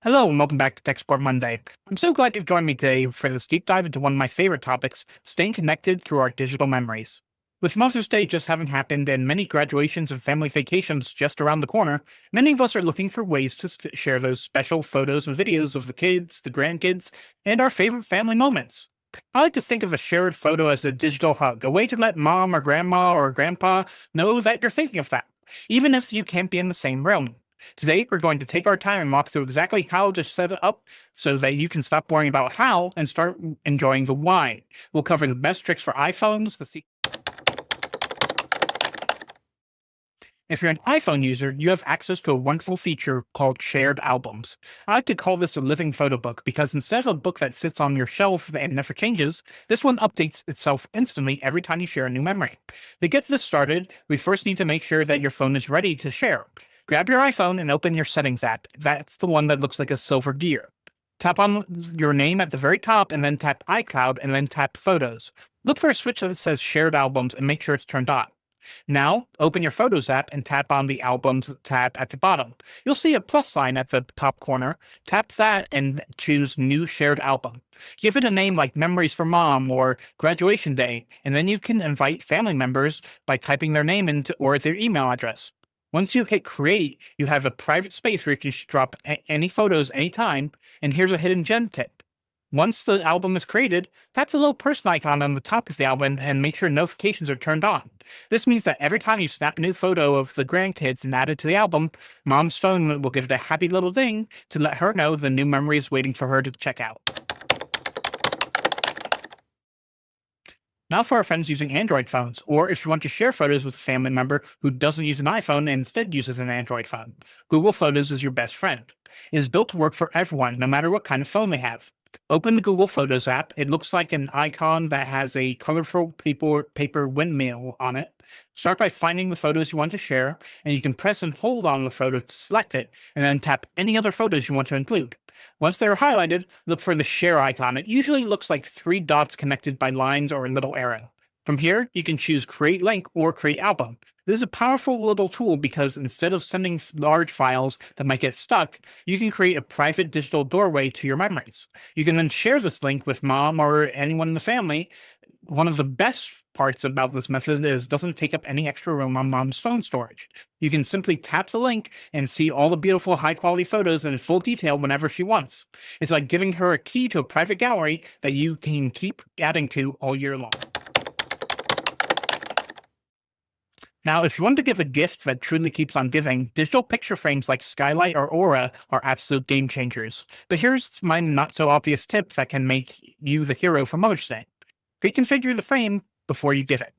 Hello and welcome back to Tech Support Monday. I'm so glad you've joined me today for this deep dive into one of my favorite topics, staying connected through our digital memories. With Mother's Day just having happened and many graduations and family vacations just around the corner, many of us are looking for ways to share those special photos and videos of the kids, the grandkids, and our favorite family moments. I like to think of a shared photo as a digital hug, a way to let mom or grandma or grandpa know that you're thinking of them, even if you can't be in the same room. Today, we're going to take our time and walk through exactly how to set it up so that you can stop worrying about how and start enjoying the why. We'll cover the best tricks for iPhones, If you're an iPhone user, you have access to a wonderful feature called shared albums. I like to call this a living photo book because instead of a book that sits on your shelf and never changes, this one updates itself instantly every time you share a new memory. To get this started, we first need to make sure that your phone is ready to share. Grab your iPhone and open your Settings app. That's the one that looks like a silver gear. Tap on your name at the very top and then tap iCloud and then tap Photos. Look for a switch that says Shared Albums and make sure it's turned on. Now, open your Photos app and tap on the Albums tab at the bottom. You'll see a plus sign at the top corner. Tap that and choose New Shared Album. Give it a name like Memories for Mom or Graduation Day, and then you can invite family members by typing their name into or their email address. Once you hit Create, you have a private space where you can drop any photos anytime, and here's a hidden gem tip. Once the album is created, tap the little person icon on the top of the album and make sure notifications are turned on. This means that every time you snap a new photo of the grandkids and add it to the album, Mom's phone will give it a happy little ding to let her know the new memory is waiting for her to check out. Now for our friends using Android phones, or if you want to share photos with a family member who doesn't use an iPhone and instead uses an Android phone, Google Photos is your best friend. It is built to work for everyone, no matter what kind of phone they have. Open the Google Photos app. It looks like an icon that has a colorful paper windmill on it. Start by finding the photos you want to share, and you can press and hold on the photo to select it, and then tap any other photos you want to include. Once they're highlighted, look for the share icon. It usually looks like three dots connected by lines or a little arrow. From here, you can choose Create Link or Create Album. This is a powerful little tool because instead of sending large files that might get stuck, you can create a private digital doorway to your memories. You can then share this link with mom or anyone in the family. One of the best parts about this method is it doesn't take up any extra room on mom's phone storage. You can simply tap the link and see all the beautiful high-quality photos in full detail whenever she wants. It's like giving her a key to a private gallery that you can keep adding to all year long. Now, if you want to give a gift that truly keeps on giving, digital picture frames like Skylight or Aura are absolute game changers. But here's my not-so-obvious tip that can make you the hero for Mother's Day. Reconfigure the frame before you give it.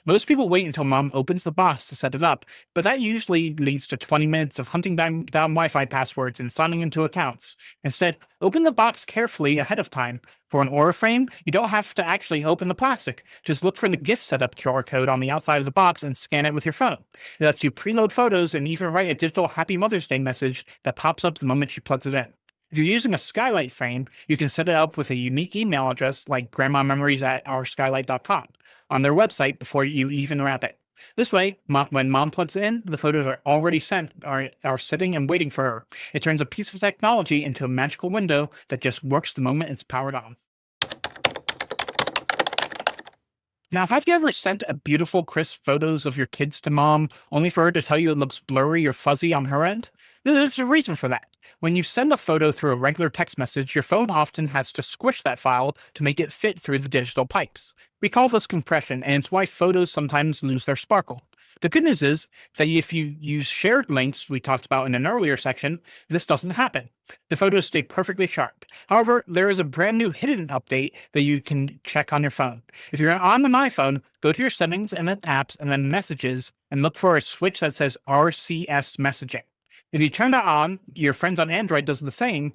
Most people wait until mom opens the box to set it up, but that usually leads to 20 minutes of hunting down Wi-Fi passwords and signing into accounts. Instead, open the box carefully ahead of time. For an Aura frame, you don't have to actually open the plastic. Just look for the gift setup QR code on the outside of the box and scan it with your phone. It lets you preload photos and even write a digital Happy Mother's Day message that pops up the moment she plugs it in. If you're using a Skylight frame, you can set it up with a unique email address like grandmamemories@ourskylight.com on their website before you even wrap it. This way, when mom plugs it in, the photos are already sent, are sitting and waiting for her. It turns a piece of technology into a magical window that just works the moment it's powered on. Now, have you ever sent a beautiful, crisp photos of your kids to mom, only for her to tell you it looks blurry or fuzzy on her end? There's a reason for that. When you send a photo through a regular text message, your phone often has to squish that file to make it fit through the digital pipes. We call this compression, and it's why photos sometimes lose their sparkle. The good news is that if you use shared links we talked about in an earlier section, this doesn't happen. The photos stay perfectly sharp. However, there is a brand new hidden update that you can check on your phone. If you're on an iPhone, go to your settings and then apps and then messages and look for a switch that says RCS messaging. If you turn that on, your friends on Android does the same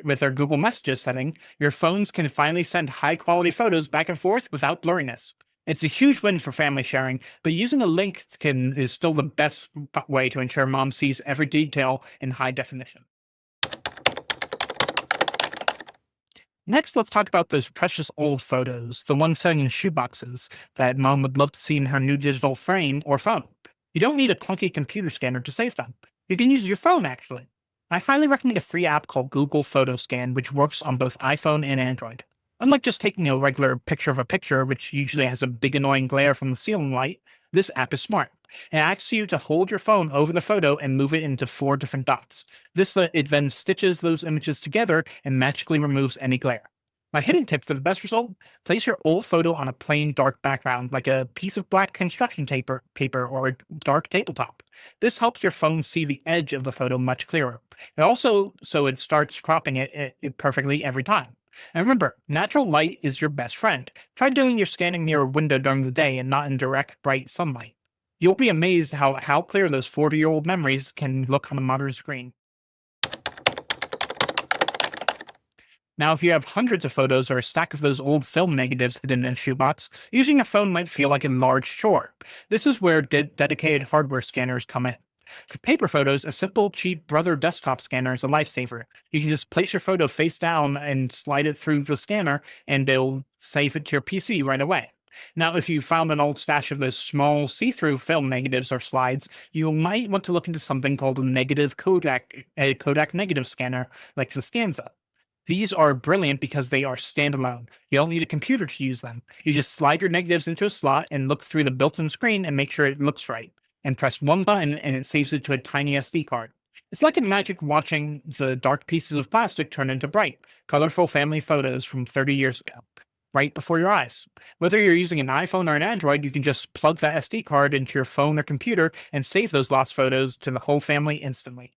with their Google Messages setting. Your phones can finally send high-quality photos back and forth without blurriness. It's a huge win for family sharing, but using a link is still the best way to ensure mom sees every detail in high definition. Next, let's talk about those precious old photos, the ones sitting in shoeboxes that mom would love to see in her new digital frame or phone. You don't need a clunky computer scanner to save them. You can use your phone, actually. I highly recommend a free app called Google Photo Scan, which works on both iPhone and Android. Unlike just taking a regular picture of a picture, which usually has a big annoying glare from the ceiling light, this app is smart. It asks you to hold your phone over the photo and move it into four different dots. It then stitches those images together and magically removes any glare. My hidden tip for the best result: place your old photo on a plain dark background, like a piece of black construction paper or a dark tabletop. This helps your phone see the edge of the photo much clearer. It also so it starts cropping it perfectly every time. And remember, natural light is your best friend. Try doing your scanning near a window during the day and not in direct bright sunlight. You'll be amazed how clear those 40-year-old memories can look on a modern screen. Now, if you have hundreds of photos or a stack of those old film negatives hidden in a shoebox, using a phone might feel like a large chore. This is where dedicated hardware scanners come in. For paper photos, a simple, cheap Brother desktop scanner is a lifesaver. You can just place your photo face down and slide it through the scanner, and it'll save it to your PC right away. Now, if you found an old stash of those small see-through film negatives or slides, you might want to look into something called a Kodak negative scanner, like the Scanza. These are brilliant because they are standalone. You don't need a computer to use them. You just slide your negatives into a slot and look through the built-in screen and make sure it looks right. And press one button and it saves it to a tiny SD card. It's like a magic watching the dark pieces of plastic turn into bright, colorful family photos from 30 years ago, right before your eyes. Whether you're using an iPhone or an Android, you can just plug that SD card into your phone or computer and save those lost photos to the whole family instantly.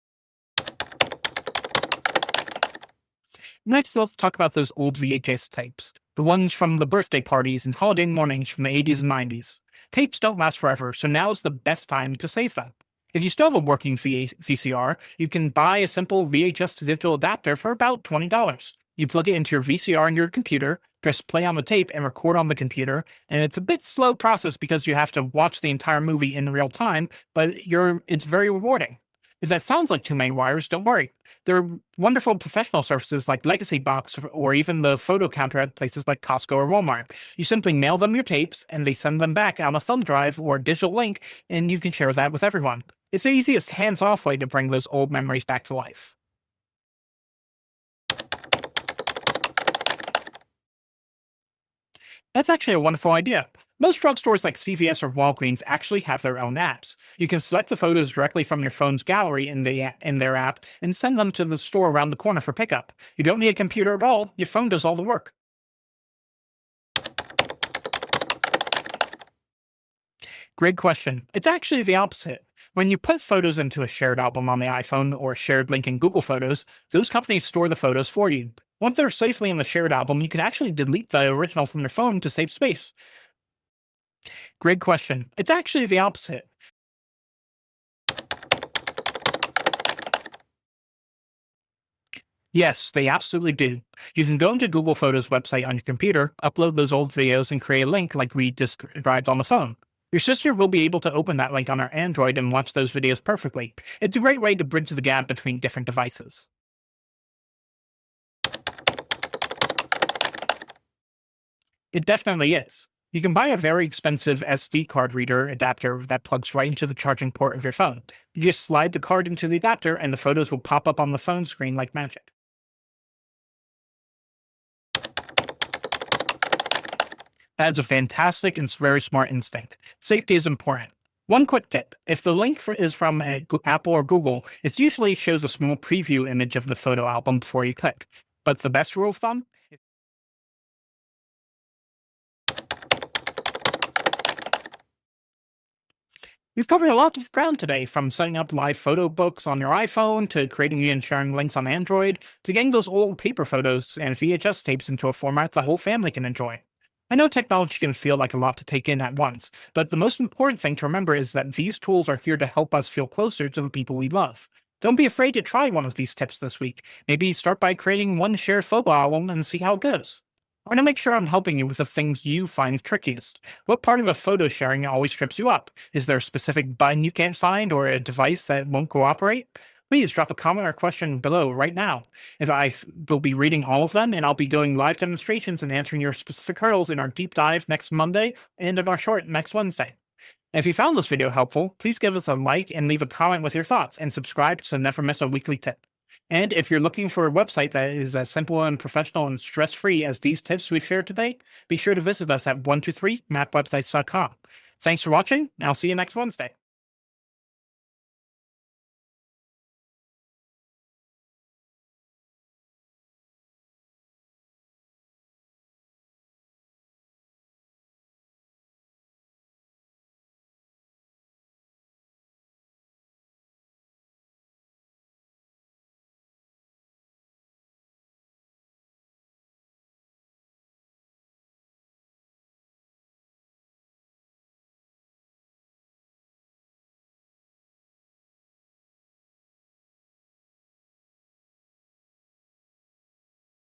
Next, let's talk about those old VHS tapes, the ones from the birthday parties and holiday mornings from the 80s and 90s. Tapes don't last forever, so now is the best time to save them. If you still have a working VCR, you can buy a simple VHS to digital adapter for about $20. You plug it into your VCR in your computer, press play on the tape, and record on the computer. And it's a bit slow process because you have to watch the entire movie in real time, but it's very rewarding. If that sounds like too many wires, don't worry. There are wonderful professional services like Legacy Box or even the photo counter at places like Costco or Walmart. You simply mail them your tapes and they send them back on a thumb drive or a digital link, and you can share that with everyone. It's the easiest hands off way to bring those old memories back to life. That's actually a wonderful idea. Most drugstores like CVS or Walgreens actually have their own apps. You can select the photos directly from your phone's gallery in their app and send them to the store around the corner for pickup. You don't need a computer at all, your phone does all the work. Great question. It's actually the opposite. When you put photos into a shared album on the iPhone or a shared link in Google Photos, those companies store the photos for you. Once they're safely in the shared album, you can actually delete the original from your phone to save space. Great question. It's actually the opposite. Yes, they absolutely do. You can go into Google Photos website on your computer, upload those old videos, and create a link like we described on the phone. Your sister will be able to open that link on her Android and watch those videos perfectly. It's a great way to bridge the gap between different devices. It definitely is. You can buy a very expensive SD card reader adapter that plugs right into the charging port of your phone. You just slide the card into the adapter, and the photos will pop up on the phone screen like magic. That's a fantastic and very smart instinct. Safety is important. One quick tip: if the link is from Apple or Google, it usually shows a small preview image of the photo album before you click. But the best rule of thumb: we've covered a lot of ground today, from setting up live photo books on your iPhone to creating and sharing links on Android to getting those old paper photos and VHS tapes into a format the whole family can enjoy. I know technology can feel like a lot to take in at once, but the most important thing to remember is that these tools are here to help us feel closer to the people we love. Don't be afraid to try one of these tips this week. Maybe start by creating one shared photo album and see how it goes. I want to make sure I'm helping you with the things you find trickiest. What part of a photo sharing always trips you up? Is there a specific button you can't find or a device that won't cooperate? Please drop a comment or question below right now. Will be reading all of them, and I'll be doing live demonstrations and answering your specific hurdles in our deep dive next Monday and in our short next Wednesday. And if you found this video helpful, please give us a like and leave a comment with your thoughts, and subscribe to never miss a weekly tip. And if you're looking for a website that is as simple and professional and stress free as these tips we've shared today, be sure to visit us at 123mapwebsites.com. Thanks for watching, and I'll see you next Wednesday.